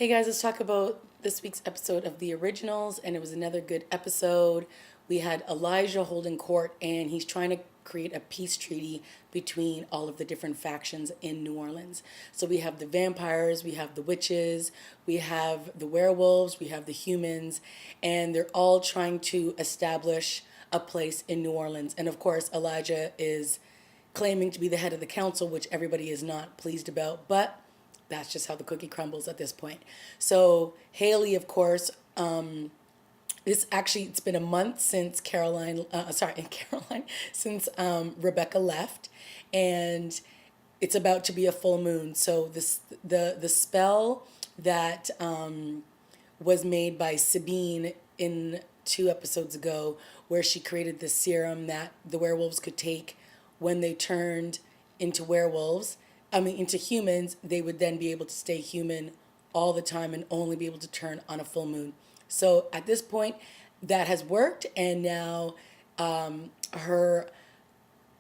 Hey guys, let's talk about this week's episode of The Originals, and it was another good episode. We had Elijah holding court, and he's trying to create a peace treaty between all of the different factions in New Orleans. So we have the vampires, we have the witches, we have the werewolves, we have the humans, and they're all trying to establish a place in New Orleans. And of course, Elijah is claiming to be the head of the council, which everybody is not pleased about, but that's just how the cookie crumbles at this point. So Haley, of course, it's been a month since Caroline, since Rebecca left, and it's about to be a full moon. So the spell that was made by Sabine in 2 episodes ago, where she created this serum that the werewolves could take when they turned into werewolves, into humans, they would then be able to stay human all the time and only be able to turn on a full moon. So at this point, that has worked, and now her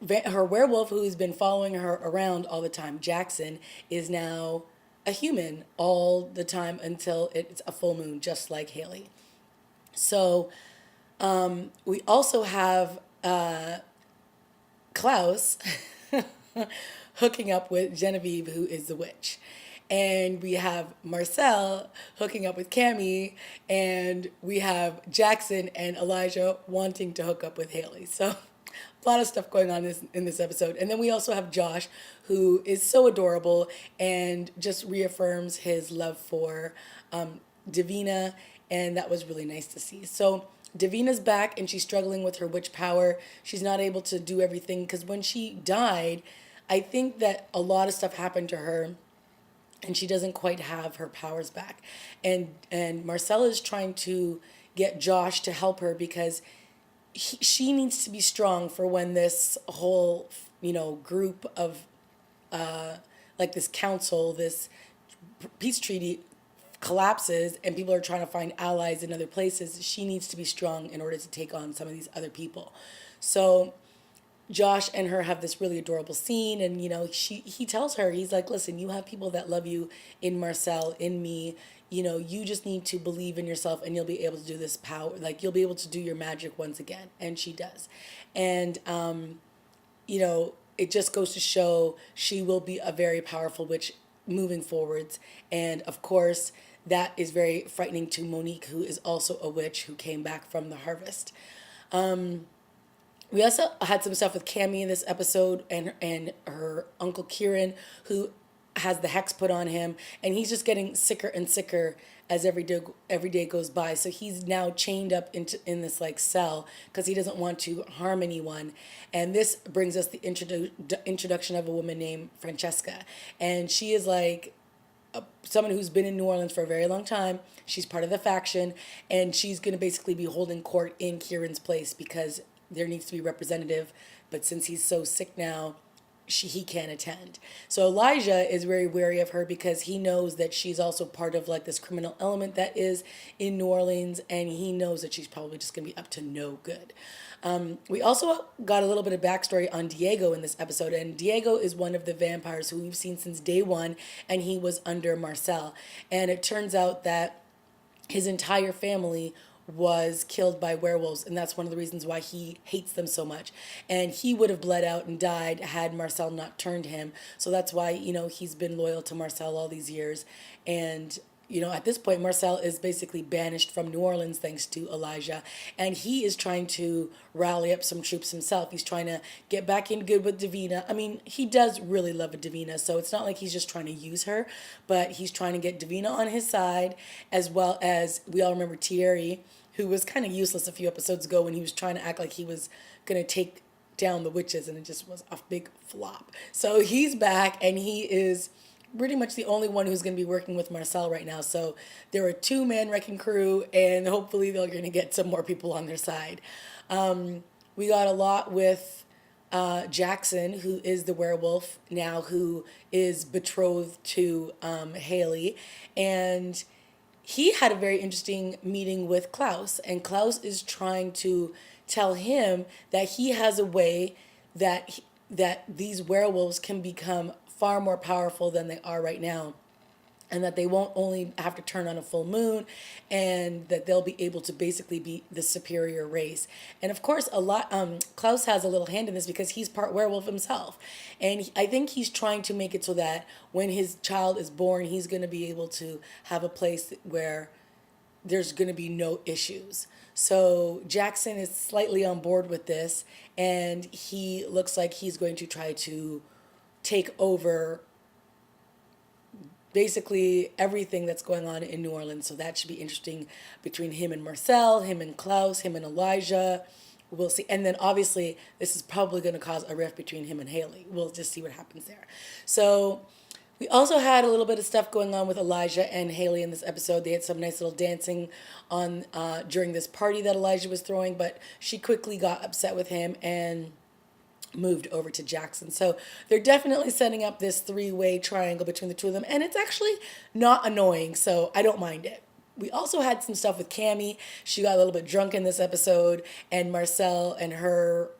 werewolf, who's been following her around all the time, Jackson, is now a human all the time until it's a full moon, just like Haley. So we also have Klaus hooking up with Genevieve, who is the witch. And we have Marcel hooking up with Cammy, and we have Jackson and Elijah wanting to hook up with Haley. So a lot of stuff going on in this episode. And then we also have Josh, who is so adorable and just reaffirms his love for Davina, and that was really nice to see. So Davina's back, and she's struggling with her witch power. She's not able to do everything because when she died, I think that a lot of stuff happened to her, and she doesn't quite have her powers back. And Marcella is trying to get Josh to help her because she needs to be strong for when this whole group of like this council, this peace treaty collapses and people are trying to find allies in other places. She needs to be strong in order to take on some of these other people. So Josh and her have this really adorable scene, and he tells her, he's like, listen, you have people that love you in Marcel, in me. You just need to believe in yourself, and you'll be able to do this power, like you'll be able to do your magic once again. And she does. And it just goes to show she will be a very powerful witch moving forwards. And of course, that is very frightening to Monique, who is also a witch who came back from the harvest. We also had some stuff with Cammy in this episode, and her uncle Kieran, who has the hex put on him, and he's just getting sicker and sicker as every day goes by. So he's now chained up in this like cell because he doesn't want to harm anyone. And this brings us the introduction of a woman named Francesca, and she is like someone who's been in New Orleans for a very long time. She's part of the faction, and she's going to basically be holding court in Kieran's place because there needs to be representative, but since he's so sick now, he can't attend. So Elijah is very wary of her because he knows that she's also part of like this criminal element that is in New Orleans, and he knows that she's probably just going to be up to no good. We also got a little bit of backstory on Diego in this episode, and Diego is one of the vampires who we've seen since day one, and he was under Marcel. And it turns out that his entire family was killed by werewolves, and that's one of the reasons why he hates them so much. And he would have bled out and died had Marcel not turned him. So that's why, he's been loyal to Marcel all these years. And at this point, Marcel is basically banished from New Orleans thanks to Elijah. And he is trying to rally up some troops himself. He's trying to get back in good with Davina. I mean, he does really love Davina, so it's not like he's just trying to use her, but he's trying to get Davina on his side, as well as, we all remember Thierry, who was kind of useless a few episodes ago when he was trying to act like he was going to take down the witches, and it just was a big flop. So he's back, and he is pretty much the only one who's going to be working with Marcel right now. So they're a two-man wrecking crew, and hopefully they're going to get some more people on their side. We got a lot with Jackson, who is the werewolf now, who is betrothed to Haley, and he had a very interesting meeting with Klaus, and Klaus is trying to tell him that he has a way that these werewolves can become far more powerful than they are right now. and that they won't only have to turn on a full moon, and that they'll be able to basically be the superior race. And of course, Klaus has a little hand in this because he's part werewolf himself, and I think he's trying to make it so that when his child is born, he's going to be able to have a place where there's going to be no issues. So Jackson is slightly on board with this, and he looks like he's going to try to take over basically everything that's going on in New Orleans. So that should be interesting between him and Marcel, him and Klaus, him and Elijah. We'll see. And then obviously this is probably going to cause a rift between him and Haley. We'll just see what happens there. So we also had a little bit of stuff going on with Elijah and Haley in this episode. They had some nice little dancing on during this party that Elijah was throwing, but she quickly got upset with him and moved over to Jackson. So they're definitely setting up this three-way triangle between the two of them, and it's actually not annoying, so I don't mind it. We also had some stuff with Cammie. She got a little bit drunk in this episode, and Marcel and her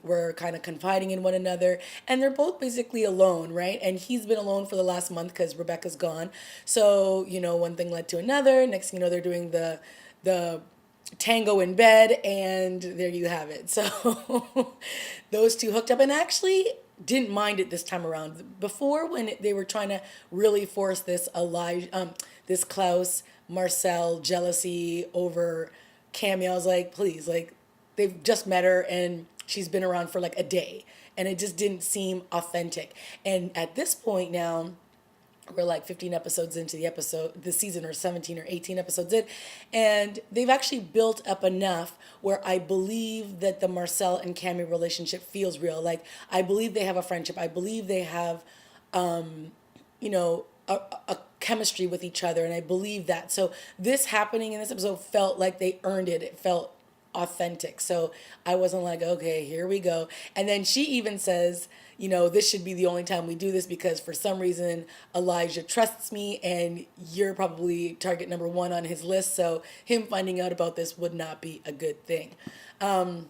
were kind of confiding in one another, and they're both basically alone, right? And he's been alone for the last month because Rebecca's gone. So, one thing led to another. Next thing you know, they're doing the tango in bed, and there you have it. So those two hooked up, and actually didn't mind it this time around. Before, when they were trying to really force this this Klaus Marcel jealousy over Cammie, I was like, please, like, they've just met her and she's been around for like a day, and it just didn't seem authentic. And at this point now, we're like 15 episodes into the season, or 17 or 18 episodes in, and they've actually built up enough where I believe that the Marcel and Cammie relationship feels real. Like, I believe they have a friendship. I believe they have, a chemistry with each other, and I believe that. So this happening in this episode felt like they earned it. It felt authentic. So I wasn't like, okay, here we go. And then she even says, this should be the only time we do this, because for some reason Elijah trusts me and you're probably target number one on his list. So him finding out about this would not be a good thing. And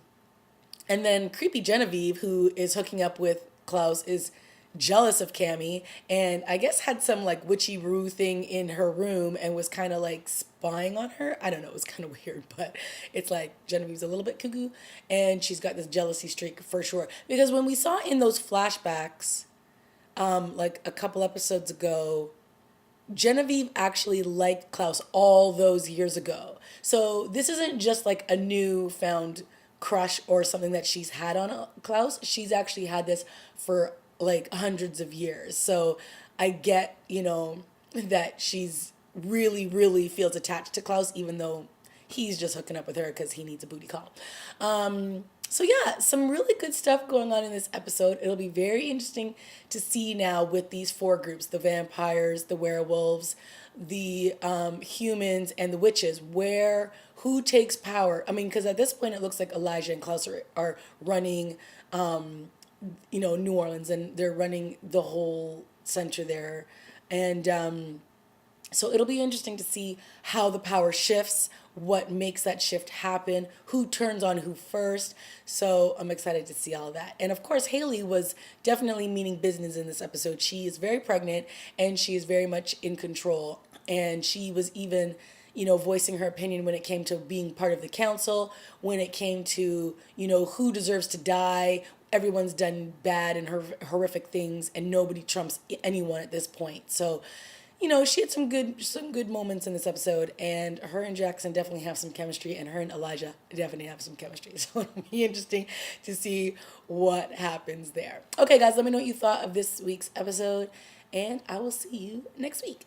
then creepy Genevieve, who is hooking up with Klaus, is jealous of Cammie, and I guess had some like witchy brew thing in her room and was kind of like spying on her. I don't know, it was kind of weird, but it's like Genevieve's a little bit cuckoo, and she's got this jealousy streak for sure. Because when we saw in those flashbacks, like a couple episodes ago, Genevieve actually liked Klaus all those years ago. So this isn't just like a newfound crush or something that she's had on Klaus. She's actually had this for like hundreds of years. So I get, that she's really, really feels attached to Klaus, even though he's just hooking up with her because he needs a booty call. So yeah, some really good stuff going on in this episode. It'll be very interesting to see now with these four groups: the vampires, the werewolves, the humans, and the witches, who takes power. I mean, because at this point it looks like Elijah and Klaus are running New Orleans, and they're running the whole center there. And so it'll be interesting to see how the power shifts, what makes that shift happen, who turns on who first. So I'm excited to see all of that. And of course, Haley was definitely meaning business in this episode. She is very pregnant, and she is very much in control. And she was even voicing her opinion when it came to being part of the council, when it came to, who deserves to die. Everyone's done bad and horrific things, and nobody trumps anyone at this point. So, she had some good moments in this episode, and her and Jackson definitely have some chemistry, and her and Elijah definitely have some chemistry. So it'll be interesting to see what happens there. Okay, guys, let me know what you thought of this week's episode, and I will see you next week.